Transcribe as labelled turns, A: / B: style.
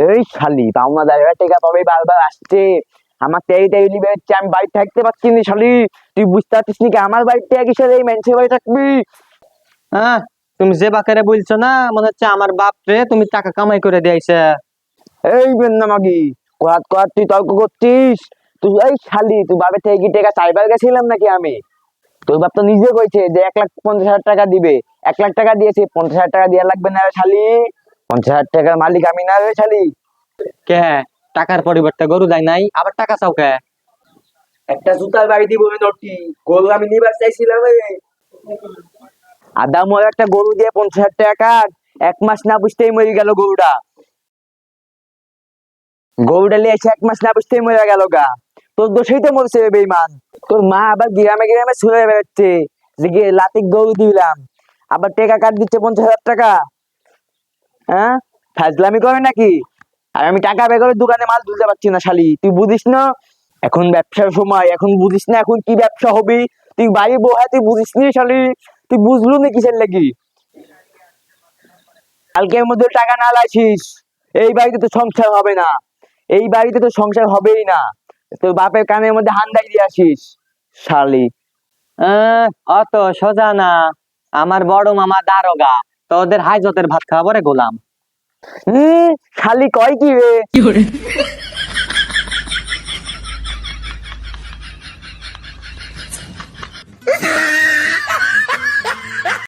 A: এই শালি পাওনা দাঁড়িয়ে টেকা পাবে বারবার আসছে। আমার টেই লিবে হচ্ছে, আমি বাড়ি থাকতে পারছি না শালি। তুই বুঝতে পারছিস নাকি আমার বাড়িতে কিসের এই মানুষের বাড়ি থাকবি?
B: হ্যাঁ, তুমি যে বাকারে বলছো না, মনে হচ্ছে আমার বাপ রে তুমি টাকা কামাই করে দিয়েছে।
A: এই বেন্নামাগি, কোয়াত কোয়াত তুই তর্ক করছিস? তুই এই শালি, তুই বাপের থেকে কি টাকা চাইবার গেছিলাম নাকি আমি? তোর বাপ তো নিজে কইছে যে 1,50,000 টাকা দিবে। 1,00,000 টাকা দিয়েছে, 50,000 টাকা দেওয়া লাগবে না রে শালি। 50,000 টাকার মালিক আমি না রে শালি।
B: কে? টাকার পরিবর্তে গরু দেয় নাই, আবার টাকা চাও কে?
A: একটা জুতার বাড়ি দিব নটি, গরু আমি নিবার চাইছিলাম রে। আদা মোর একটা গরু দিয়ে 50,000 টাকা, 1 মাস না বুঝতেই মরে গেল গরুটা। গরুটা নিয়ে এসে 1 মাস না বুঝতেই মরে গেল গা। তোর দোষেই তো মরছে রে বেইমান। তোর মা আবার গ্রামে গ্রামে ছুঁড়ে বেড়াচ্ছে যে লাতি গরু দিলাম, আবার টাকা কাট দিচ্ছে 50,000 টাকা। হ্যাঁ, ফাজলামি করে নাকি? আর আমি টাকা বের করে দোকানে মাল তুলতে পারছি না শালি, তুই বুঝিস না? এখন ব্যবসার সময়, এখন বুঝিস না এখন কি ব্যবসা হবে? তুই বাড়ি বহায় তুই বুঝিস নি শালি। তুই বুঝলু না কিসের লাগি? কালকের মধ্যে টাকা না লাইছিস, এই বাড়িতে তো সংসার হবে না। এই বাড়িতে তো সংসার হবেই না। তোর বাপের কানের মধ্যে হান্দাই দিয়ে আসিস শালি।
B: অত সোজা না। আমার বড় মামা দারোগা, তো ওদের হাইজতের ভাত খাওয়া পরে গোলাম।
A: শালি কয় কি রে?